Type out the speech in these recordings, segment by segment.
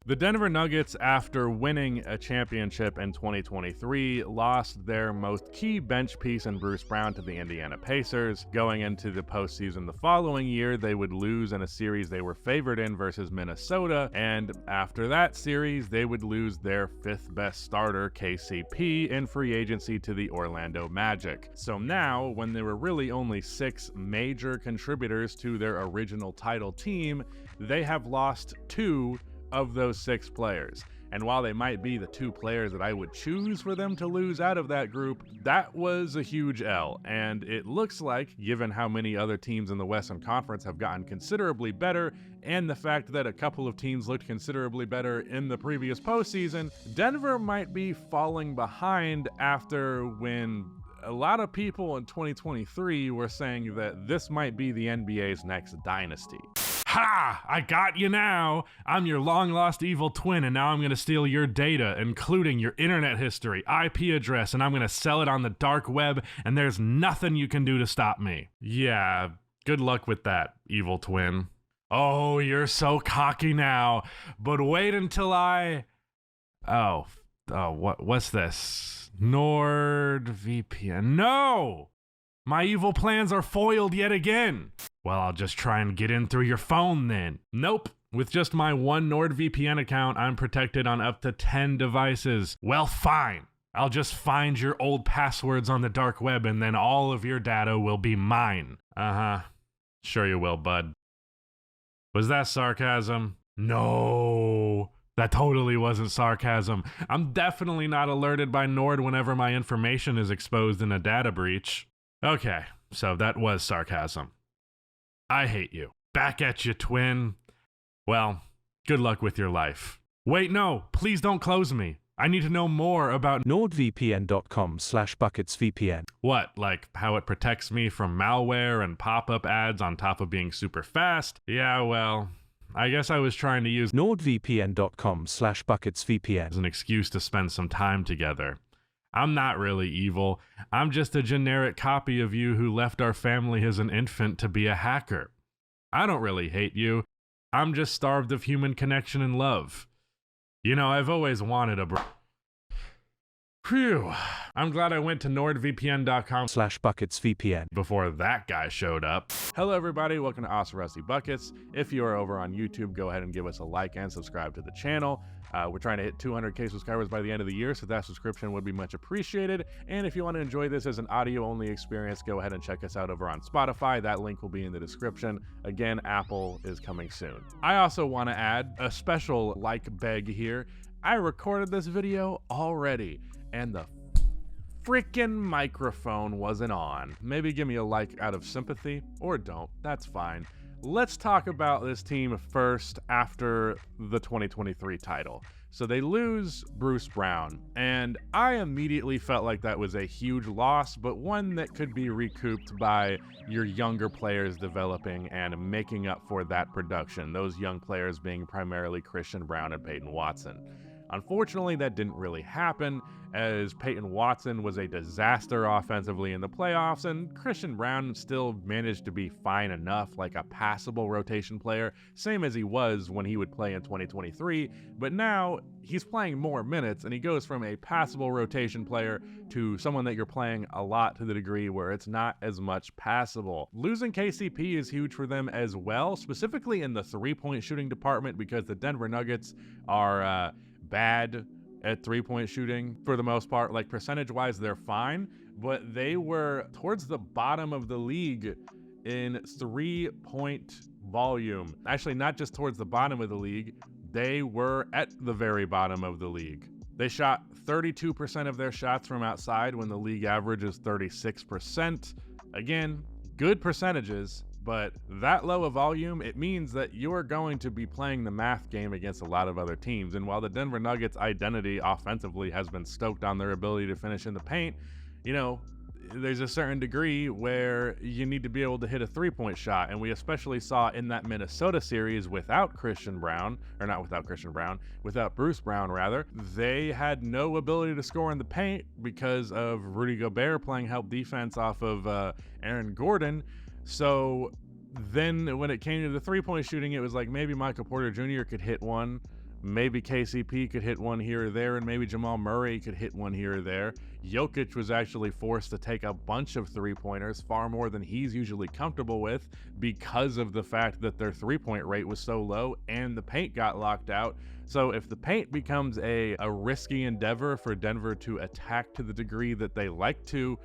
The Denver Nuggets, after winning a championship in 2023, lost their most key bench piece in Bruce Brown to the Indiana Pacers. Going into the postseason the following year, they would lose in a series they were favored in versus Minnesota, and after that series, they would lose their fifth best starter, KCP, in free agency to the Orlando Magic. So now, when there were really only 6 major contributors to their original title team, they have lost 2 of those 6 players. And while they might be the 2 players that I would choose for them to lose out of that group, that was a huge L. And it looks like, given how many other teams in the Western Conference have gotten considerably better, and the fact that a couple of teams looked considerably better in the previous postseason, Denver might be falling behind after when a lot of people in 2023 were saying that this might be the NBA's next dynasty. Ha! I got you now! I'm your long-lost evil twin, and now I'm gonna steal your data, including your internet history, IP address, and I'm gonna sell it on the dark web, and there's nothing you can do to stop me. Yeah, good luck with that, evil twin. Oh, you're so cocky now, but wait until what's this? NordVPN. No! My evil plans are foiled yet again. Well, I'll just try and get in through your phone then. Nope. With just my one NordVPN account, I'm protected on up to 10 devices. Well, fine. I'll just find your old passwords on the dark web and then all of your data will be mine. Uh-huh. Sure you will, bud. Was that sarcasm? No. That totally wasn't sarcasm. I'm definitely not alerted by Nord whenever my information is exposed in a data breach. Okay, so that was sarcasm. I hate you. Back at you, twin. Well, good luck with your life. Wait, no, please don't close me. I need to know more about nordvpn.com/bucketsvpn. What, like how it protects me from malware and pop-up ads on top of being super fast? Yeah, well, I guess I was trying to use nordvpn.com/bucketsvpn as an excuse to spend some time together. I'm not really evil. I'm just a generic copy of you who left our family as an infant to be a hacker. I don't really hate you. I'm just starved of human connection and love. You know, I've always wanted a Phew. I'm glad I went to nordvpn.com/bucketsvpn before that guy showed up. Hello everybody, welcome to Awesome Rusty Buckets. If you are over on YouTube, go ahead and give us a like and subscribe to the channel. We're trying to hit 200k subscribers by the end of the year, so that subscription would be much appreciated. And if you want to enjoy this as an audio-only experience, go ahead and check us out over on Spotify. That link will be in the description. Again, Apple is coming soon. I also want to add a special like beg here. I recorded this video already, and the freaking microphone wasn't on. Maybe give me a like out of sympathy, or don't. That's fine. Let's talk about this team first after the 2023 title. So they lose Bruce Brown, and I immediately felt like that was a huge loss, but one that could be recouped by your younger players developing and making up for that production, those young players being primarily Christian Braun and Peyton Watson. Unfortunately, that didn't really happen, as Peyton Watson was a disaster offensively in the playoffs, and Christian Braun still managed to be fine enough, like a passable rotation player, same as he was when he would play in 2023, but now he's playing more minutes, and he goes from a passable rotation player to someone that you're playing a lot to the degree where it's not as much passable. Losing KCP is huge for them as well, specifically in the three-point shooting department, because the Denver Nuggets are bad at three-point shooting for the most part. Like, percentage-wise, they're fine, but they were towards the bottom of the league in three-point volume. Actually, not just towards the bottom of the league, they were at the very bottom of the league. They shot 32% of their shots from outside when the league average is 36%. Again, good percentages, but that low of volume, it means that you're going to be playing the math game against a lot of other teams. And while the Denver Nuggets' identity offensively has been stoked on their ability to finish in the paint, you know, there's a certain degree where you need to be able to hit a three-point shot. And we especially saw in that Minnesota series without Christian Braun, or not without Christian Braun, without Bruce Brown rather, they had no ability to score in the paint because of Rudy Gobert playing help defense off of Aaron Gordon. So then when it came to the three-point shooting, it was like maybe Michael Porter Jr. could hit one, Maybe KCP could hit one here or there, and maybe Jamal Murray could hit one here or there. Jokic was actually forced to take a bunch of three-pointers, far more than he's usually comfortable with, because of the fact that their three-point rate was so low and the paint got locked out. So if the paint becomes a risky endeavor for Denver to attack to the degree that they like to,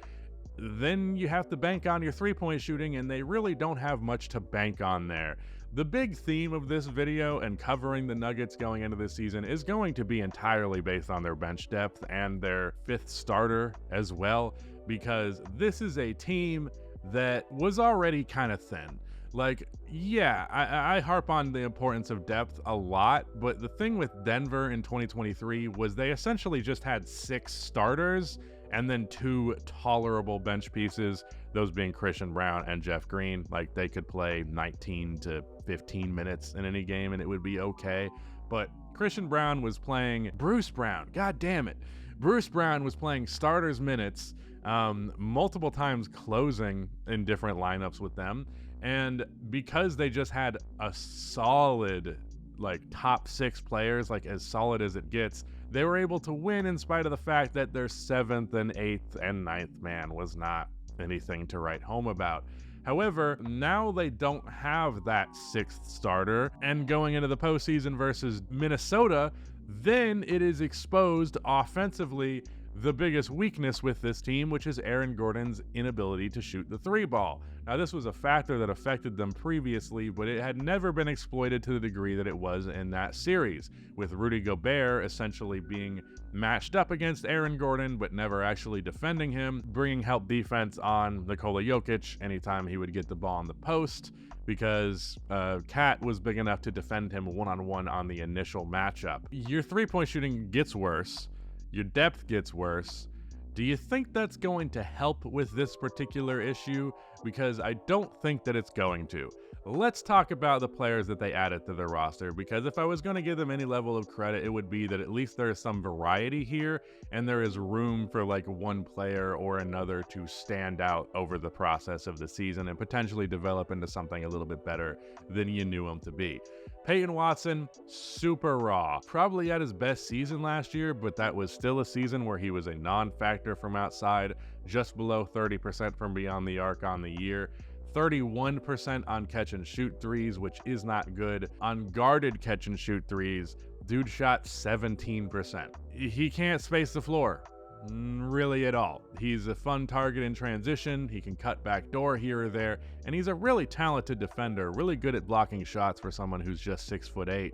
then you have to bank on your three-point shooting, and they really don't have much to bank on there. The big theme of this video and covering the Nuggets going into this season is going to be entirely based on their bench depth and their fifth starter as well, because this is a team that was already kind of thin. Like, yeah, I harp on the importance of depth a lot, but the thing with Denver in 2023 was they essentially just had 6 starters and then 2 tolerable bench pieces, those being Christian Braun and Jeff Green. Like, they could play 19 to 15 minutes in any game and it would be okay. But Christian Braun was playing Bruce Brown. God damn it. Bruce Brown was playing starters minutes, multiple times closing in different lineups with them. And because they just had a solid, like, top 6 players, like as solid as it gets, they were able to win in spite of the fact that their 7th and 8th and 9th man was not anything to write home about. However, now they don't have that 6th starter, and going into the postseason versus Minnesota, then it is exposed offensively the biggest weakness with this team, which is Aaron Gordon's inability to shoot the 3-ball. Now, this was a factor that affected them previously, but it had never been exploited to the degree that it was in that series, with Rudy Gobert essentially being matched up against Aaron Gordon, but never actually defending him, bringing help defense on Nikola Jokic anytime he would get the ball in the post, because Cat was big enough to defend him one-on-one on the initial matchup. Your three-point shooting gets worse. Your depth gets worse. Do you think that's going to help with this particular issue? Because I don't think that it's going to. Let's talk about the players that they added to their roster, because if I was going to give them any level of credit, it would be that at least there is some variety here, and there is room for like one player or another to stand out over the process of the season and potentially develop into something a little bit better than you knew him to be. Peyton Watson, super raw. Probably had his best season last year, but that was still a season where he was a non-factor from outside, just below 30% from beyond the arc on the year. 31% on catch and shoot threes, which is not good. On guarded catch and shoot threes, dude shot 17%. He can't space the floor really at all. He's a fun target in transition. He can cut back door here or there, and he's a really talented defender, really good at blocking shots for someone who's just 6'8",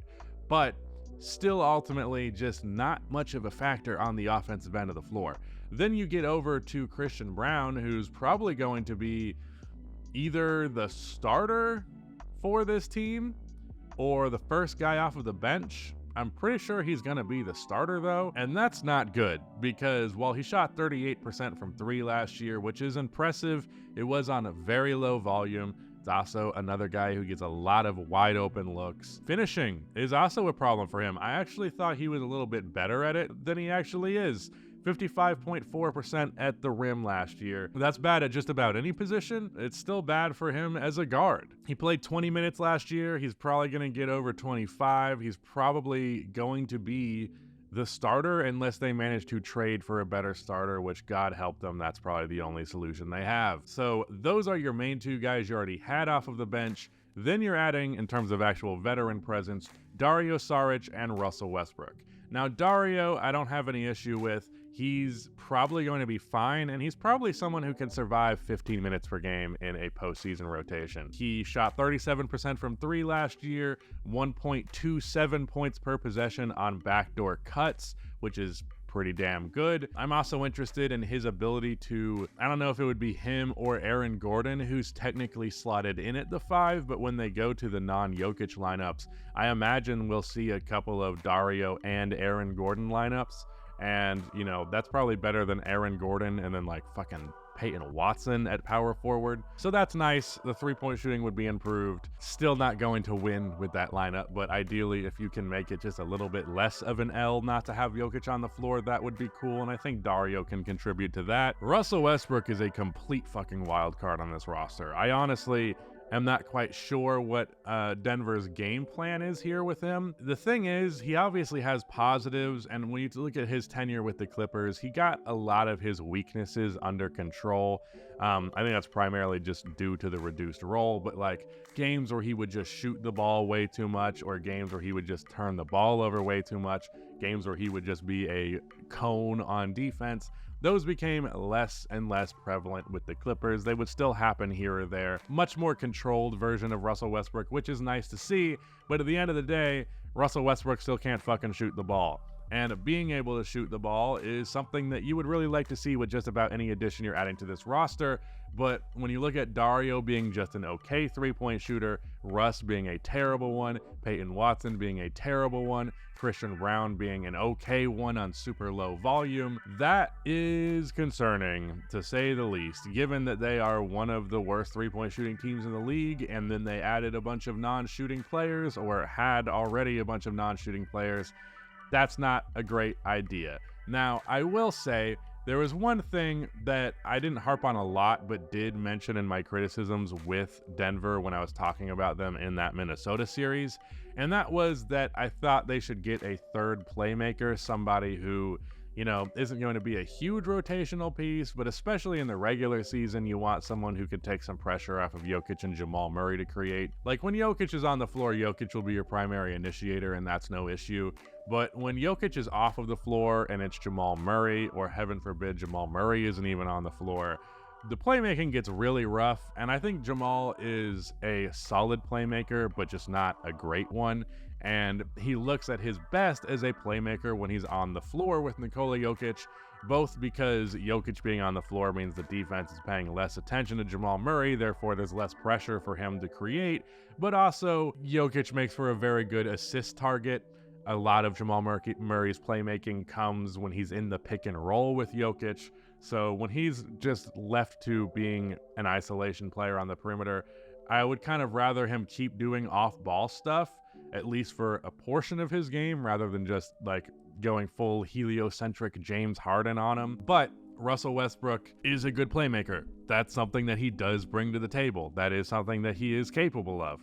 but still ultimately just not much of a factor on the offensive end of the floor. Then you get over to Christian Braun, who's probably going to be either the starter for this team or the first guy off of the bench. I'm pretty sure he's going to be the starter though, and that's not good, because while he shot 38% from 3 last year, which is impressive, it was on a very low volume. It's also another guy who gets a lot of wide open looks. Finishing is also a problem for him. I actually thought he was a little bit better at it than he actually is. 55.4% at the rim last year. That's bad at just about any position. It's still bad for him as a guard. He played 20 minutes last year. He's probably going to get over 25. He's probably going to be the starter unless they manage to trade for a better starter, which God help them, that's probably the only solution they have. So those are your main 2 guys you already had off of the bench. Then you're adding, in terms of actual veteran presence, Dario Saric and Russell Westbrook. Now, Dario, I don't have any issue with. He's probably going to be fine, and he's probably someone who can survive 15 minutes per game in a postseason rotation. He shot 37% from 3 last year, 1.27 points per possession on backdoor cuts, which is pretty damn good. I'm also interested in his ability to, I don't know if it would be him or Aaron Gordon, who's technically slotted in at the 5, but when they go to the non-Jokic lineups, I imagine we'll see a couple of Dario and Aaron Gordon lineups. And, you know, that's probably better than Aaron Gordon and then like fucking Peyton Watson at power forward. So that's nice. The 3-point shooting would be improved. Still not going to win with that lineup, but ideally if you can make it just a little bit less of an L not to have Jokic on the floor, that would be cool. And I think Dario can contribute to that. Russell Westbrook is a complete fucking wild card on this roster. I honestly am not quite sure what Denver's game plan is here with him. The thing is, he obviously has positives, and when you look at his tenure with the Clippers, he got a lot of his weaknesses under control. I think that's primarily just due to the reduced role, but like games where he would just shoot the ball way too much, or games where he would just turn the ball over way too much, games where he would just be a cone on defense, those became less and less prevalent with the Clippers. They would still happen here or there. Much more controlled version of Russell Westbrook, which is nice to see, but at the end of the day, Russell Westbrook still can't fucking shoot the ball. And being able to shoot the ball is something that you would really like to see with just about any addition you're adding to this roster. But when you look at Dario being just an okay three-point shooter, Russ being a terrible one, Peyton Watson being a terrible one, Christian Brown being an okay one on super low volume, that is concerning, to say the least, given that they are one of the worst three-point shooting teams in the league, and then they added a bunch of non-shooting players, or had already a bunch of non-shooting players. That's not a great idea. Now, I will say, there was one thing that I didn't harp on a lot, but did mention in my criticisms with Denver when I was talking about them in that Minnesota series, and that was that I thought they should get a third playmaker, somebody who, you know, isn't going to be a huge rotational piece, but especially in the regular season, you want someone who could take some pressure off of Jokic and Jamal Murray to create. Like, when Jokic is on the floor, Jokic will be your primary initiator, and that's no issue. But when Jokic is off of the floor and it's Jamal Murray, or heaven forbid Jamal Murray isn't even on the floor, the playmaking gets really rough, and I think Jamal is a solid playmaker, but just not a great one. And he looks at his best as a playmaker when he's on the floor with Nikola Jokic, both because Jokic being on the floor means the defense is paying less attention to Jamal Murray, therefore there's less pressure for him to create, but also Jokic makes for a very good assist target. A lot of Jamal Murray's playmaking comes when he's in the pick and roll with Jokic. So when he's just left to being an isolation player on the perimeter, I would kind of rather him keep doing off-ball stuff, at least for a portion of his game, rather than just like going full heliocentric James Harden on him. But Russell Westbrook is a good playmaker. That's something that he does bring to the table. That is something that he is capable of.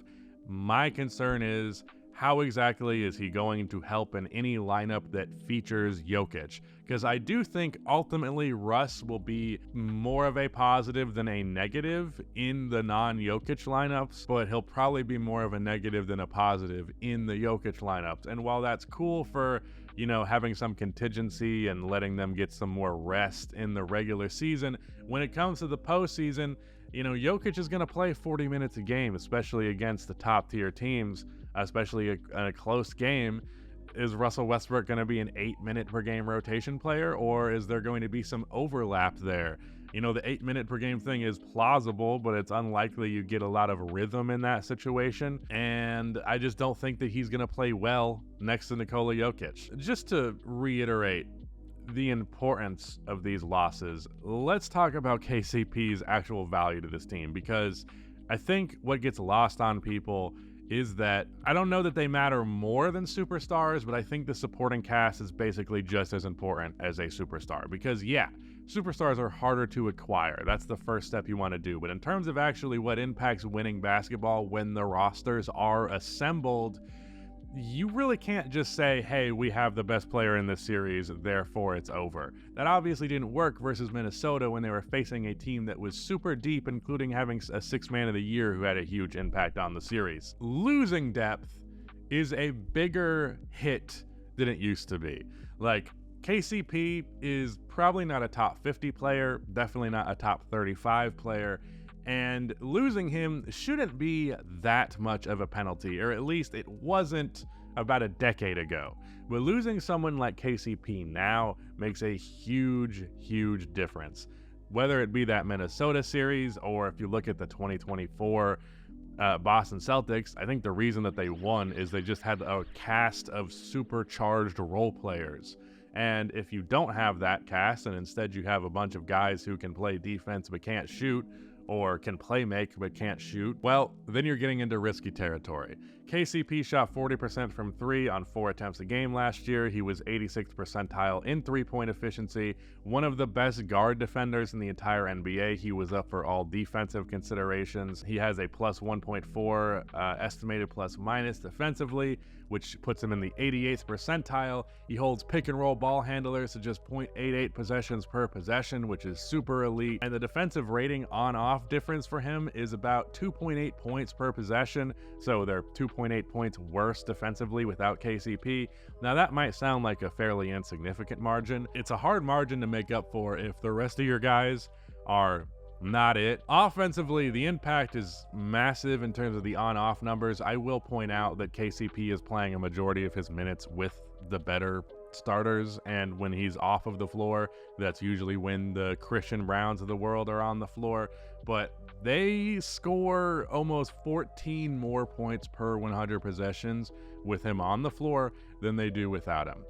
My concern is, how exactly is he going to help in any lineup that features Jokic? Because I do think ultimately Russ will be more of a positive than a negative in the non-Jokic lineups, but he'll probably be more of a negative than a positive in the Jokic lineups. And while that's cool for, you know, having some contingency and letting them get some more rest in the regular season, when it comes to the postseason, you know, Jokic is going to play 40 minutes a game, especially against the top tier teams, especially in a close game. Is Russell Westbrook going to be an 8-minute per game rotation player, or is there going to be some overlap there? You know, the 8-minute per game thing is plausible, but it's unlikely you get a lot of rhythm in that situation. And I just don't think that he's going to play well next to Nikola Jokic. Just to reiterate the importance of these losses, let's talk about KCP's actual value to this team, because I think what gets lost on people is that I don't know that they matter more than superstars, but I think the supporting cast is basically just as important as a superstar. Because yeah, superstars are harder to acquire. That's the first step you want to do. But in terms of actually what impacts winning basketball when the rosters are assembled, you really can't just say, hey, we have the best player in this series, therefore it's over. That obviously didn't work versus Minnesota when they were facing a team that was super deep, including having a sixth man of the year who had a huge impact on the series. Losing depth is a bigger hit than it used to be. Like, KCP is probably not a top 50 player, definitely not a top 35 player, and losing him shouldn't be that much of a penalty, or at least it wasn't about a decade ago. But losing someone like KCP now makes a huge, huge difference. Whether it be that Minnesota series, or if you look at the 2024 Boston Celtics, I think the reason that they won is they just had a cast of supercharged role players. And if you don't have that cast, and instead you have a bunch of guys who can play defense but can't shoot, or can play make but can't shoot, well, then you're getting into risky territory. KCP shot 40% from 3 on 4 attempts a game last year. He was 86th percentile in 3-point efficiency, one of the best guard defenders in the entire NBA. He was up for all defensive considerations. He has a plus 1.4 estimated plus minus defensively, which puts him in the 88th percentile. He holds pick and roll ball handlers to just 0.88 possessions per possession, which is super elite. And the defensive rating on-off difference for him is about 2.8 points per possession. So they're 2.8 points worse defensively without KCP. Now that might sound like a fairly insignificant margin. It's a hard margin to make up for if the rest of your guys are not it. Offensively, the impact is massive in terms of the on-off numbers. I will point out that KCP is playing a majority of his minutes with the better starters, and when he's off of the floor, that's usually when the Christian Browns of the world are on the floor. But they score almost 14 more points per 100 possessions with him on the floor than they do without him.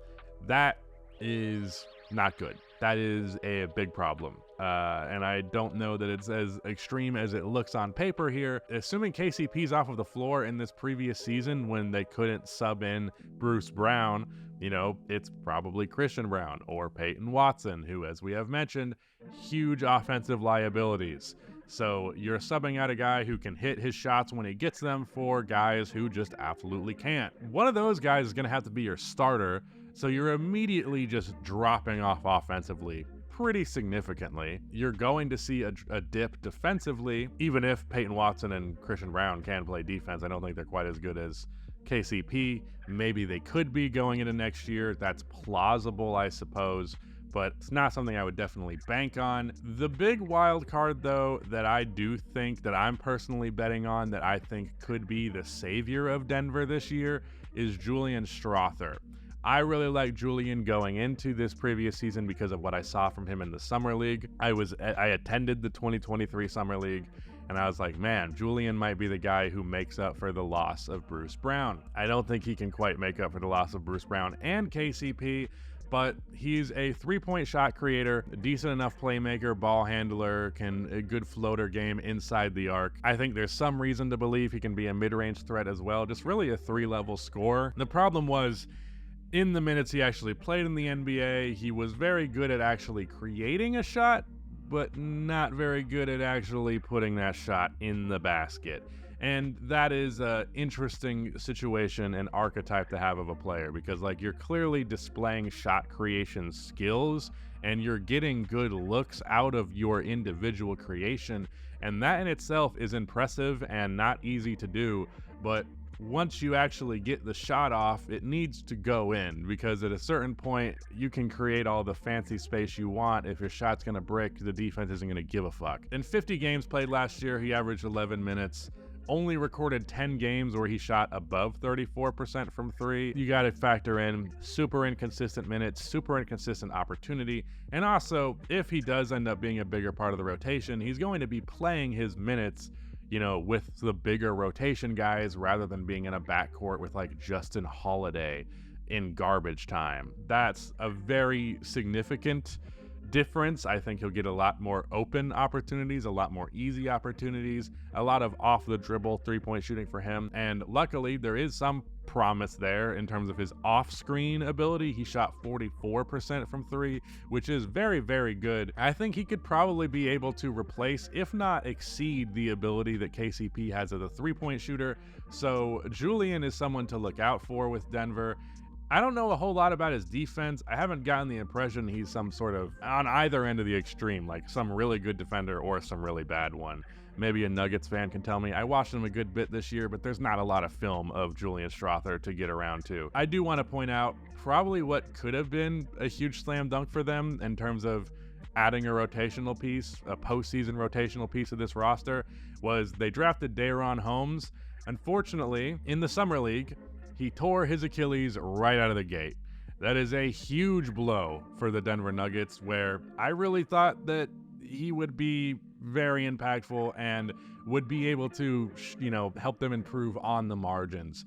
That is not good. That is a big problem. And I don't know that it's as extreme as it looks on paper here. Assuming KCP's off of the floor in this previous season when they couldn't sub in Bruce Brown, you know, it's probably Christian Brown or Peyton Watson, who, as we have mentioned, huge offensive liabilities. So you're subbing out a guy who can hit his shots when he gets them for guys who just absolutely can't. One of those guys is going to have to be your starter, so you're immediately just dropping off offensively pretty significantly. You're going to see a dip defensively, even if Peyton Watson and Christian Brown can play defense. I don't think they're quite as good as KCP. Maybe they could be going into next year. That's plausible, I suppose, but it's not something I would definitely bank on. The big wild card, though, that I do think that I'm personally betting on, that I think could be the savior of Denver this year, is Julian Strawther. I really like Julian going into this previous season because of what I saw from him in the Summer League. I attended the 2023 Summer League, and I was like, man, Julian might be the guy who makes up for the loss of Bruce Brown. I don't think he can quite make up for the loss of Bruce Brown and KCP, but he's a three-point shot creator, a decent enough playmaker, ball handler, a good floater game inside the arc. I think there's some reason to believe he can be a mid-range threat as well, just really a three-level scorer. The problem was, in the minutes he actually played in the NBA, he was very good at actually creating a shot, but not very good at actually putting that shot in the basket. And that is an interesting situation and archetype to have of a player, because like, you're clearly displaying shot creation skills and you're getting good looks out of your individual creation, and that in itself is impressive and not easy to do. But once you actually get the shot off, it needs to go in, because at a certain point you can create all the fancy space you want. If your shot's gonna brick, the defense isn't gonna give a fuck. In 50 games played last year, he averaged 11 minutes, only recorded 10 games where he shot above 34% from 3. You got to factor in super inconsistent minutes, super inconsistent opportunity, and also if he does end up being a bigger part of the rotation, he's going to be playing his minutes, you know, with the bigger rotation guys rather than being in a backcourt with like Justin Holiday in garbage time. That's a very significant difference. I think he'll get a lot more open opportunities, a lot more easy opportunities, a lot of off the dribble three-point shooting for him. And luckily there is some promise there in terms of his off-screen ability. He shot 44% from 3, which is very, very good. I think he could probably be able to replace, if not exceed, the ability that KCP has as a three-point shooter. So Julian is someone to look out for with Denver. I don't know a whole lot about his defense. I haven't gotten the impression he's some sort of on either end of the extreme, like some really good defender or some really bad one. Maybe a Nuggets fan can tell me. I watched him a good bit this year, but there's not a lot of film of Julian Strawther to get around to. I do want to point out probably what could have been a huge slam dunk for them in terms of adding a rotational piece, a postseason rotational piece of this roster, was they drafted Day'Ron Holmes. Unfortunately, in the Summer League, he tore his Achilles right out of the gate. That is a huge blow for the Denver Nuggets, where I really thought that he would be very impactful and would be able to, you know, help them improve on the margins.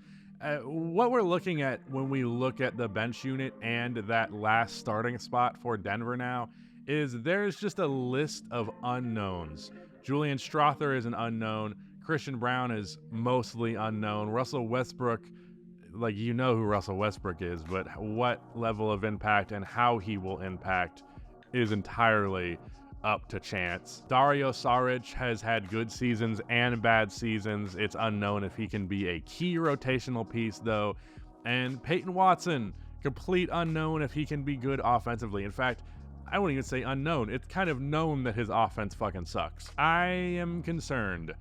What we're looking at when we look at the bench unit and that last starting spot for Denver now is there's just a list of unknowns. Julian Strawther is an unknown. Christian Braun is mostly unknown. Russell Westbrook, like, you know who Russell Westbrook is, but what level of impact and how he will impact is entirely up to chance. Dario Saric has had good seasons and bad seasons. It's unknown if he can be a key rotational piece, though. And Peyton Watson, complete unknown if he can be good offensively. In fact, I wouldn't even say unknown. It's kind of known that his offense fucking sucks. I am concerned.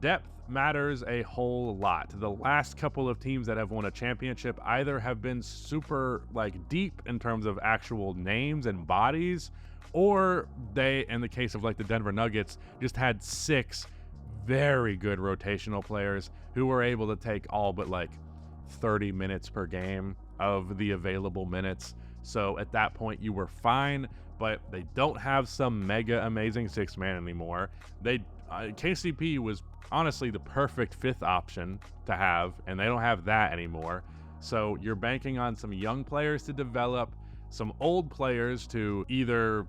Depth matters a whole lot. The last couple of teams that have won a championship either have been super deep in terms of actual names and bodies, or they, in the case of the Denver Nuggets, just had 6 very good rotational players who were able to take all but 30 minutes per game of the available minutes. So at that point you were fine, but they don't have some mega amazing 6th man anymore. KCP was honestly the perfect 5th option to have, and they don't have that anymore. So you're banking on some young players to develop, some old players to either,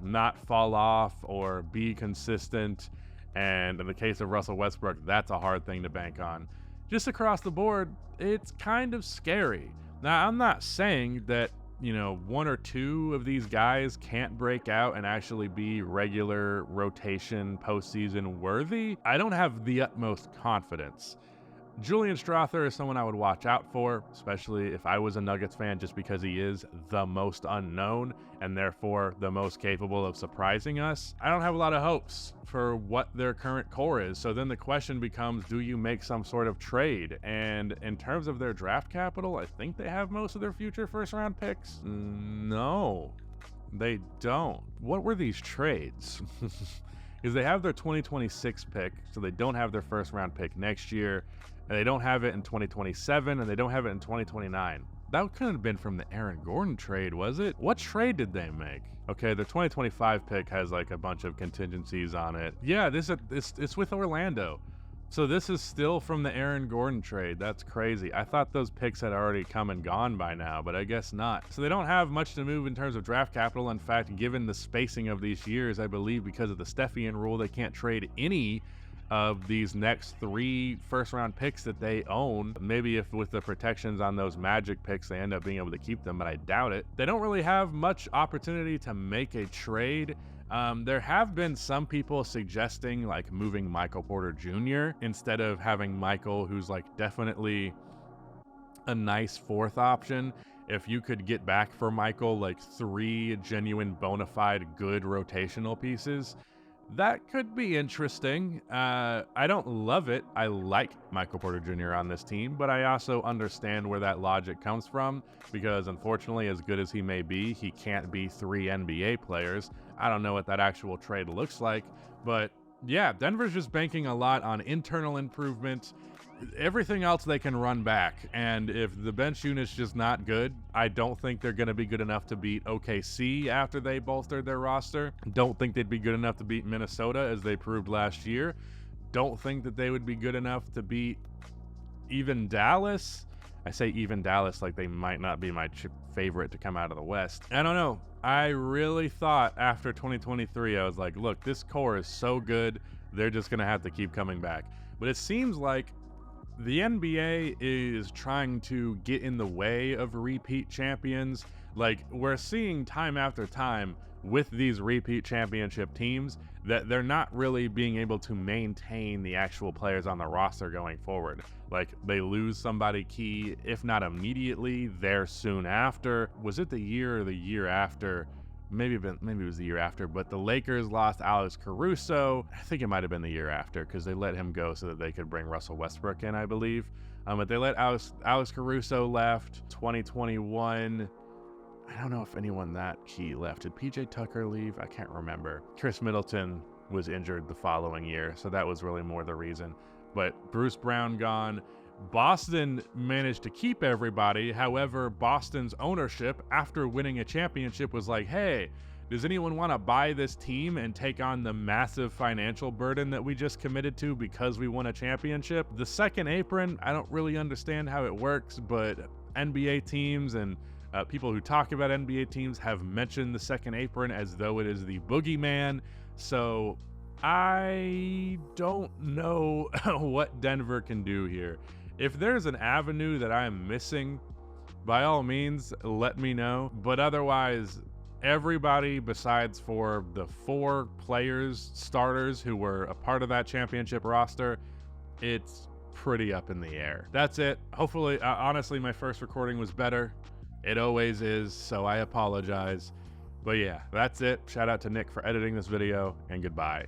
not fall off or be consistent. And in the case of Russell Westbrook, that's a hard thing to bank on. Just across the board, it's kind of scary. Now, I'm not saying that, 1 or 2 of these guys can't break out and actually be regular rotation postseason worthy. I don't have the utmost confidence. Julian Strawther is someone I would watch out for, especially if I was a Nuggets fan, just because he is the most unknown and therefore the most capable of surprising us. I don't have a lot of hopes for what their current core is. So then the question becomes, do you make some sort of trade? And in terms of their draft capital, I think they have most of their future first-round picks. No, they don't. What were these trades? Because they have their 2026 pick, so they don't have their first-round pick next year. And they don't have it in 2027, and they don't have it in 2029. That couldn't have been from the Aaron Gordon trade, was it? What trade did they make? Okay, their 2025 pick has a bunch of contingencies on it. Yeah, it's with Orlando. So this is still from the Aaron Gordon trade. That's crazy. I thought those picks had already come and gone by now, but I guess not. So they don't have much to move in terms of draft capital. In fact, given the spacing of these years, I believe because of the Stepien rule, they can't trade any of these next 3 first-round picks that they own. Maybe if with the protections on those Magic picks, they end up being able to keep them, but I doubt it. They don't really have much opportunity to make a trade. There have been some people suggesting moving Michael Porter Jr. instead of having Michael, who's definitely a nice 4th option. If you could get back for Michael 3 genuine bona fide good rotational pieces, that could be interesting. I don't love it. I like Michael Porter Jr. on this team, but I also understand where that logic comes from, because unfortunately, as good as he may be, he can't be 3 NBA players. I don't know what that actual trade looks like, but yeah, Denver's just banking a lot on internal improvement. Everything else they can run back, and if the bench unit's just not good, I don't think they're going to be good enough to beat OKC after they bolstered their roster. Don't think they'd be good enough to beat Minnesota, as they proved last year. Don't think that they would be good enough to beat even Dallas. I say even Dallas like they might not be my favorite to come out of the West. I don't know. I really thought after 2023, I was like, look, this core is so good, they're just going to have to keep coming back. But it seems like the NBA is trying to get in the way of repeat champions. We're seeing time after time with these repeat championship teams that they're not really being able to maintain the actual players on the roster going forward. They lose somebody key, if not immediately, there soon after. Was it the year or the year after? Maybe it was the year after, but the Lakers lost Alex Caruso. I think it might have been the year after, because they let him go so that they could bring Russell Westbrook in, I believe. But they let Alex Caruso left. 2021, I don't know if anyone that key left. Did PJ Tucker leave? I can't remember. Chris Middleton was injured the following year, so that was really more the reason. But Bruce Brown gone. Boston managed to keep everybody. However, Boston's ownership, after winning a championship, was like, hey, does anyone want to buy this team and take on the massive financial burden that we just committed to because we won a championship? The second apron, I don't really understand how it works, but NBA teams and people who talk about NBA teams have mentioned the second apron as though it is the boogeyman. So I don't know what Denver can do here. If there's an avenue that I'm missing, by all means, let me know. But otherwise, everybody besides for the 4 players, starters who were a part of that championship roster, it's pretty up in the air. That's it. Hopefully, honestly, my first recording was better. It always is, so I apologize. But yeah, that's it. Shout out to Nick for editing this video, and goodbye.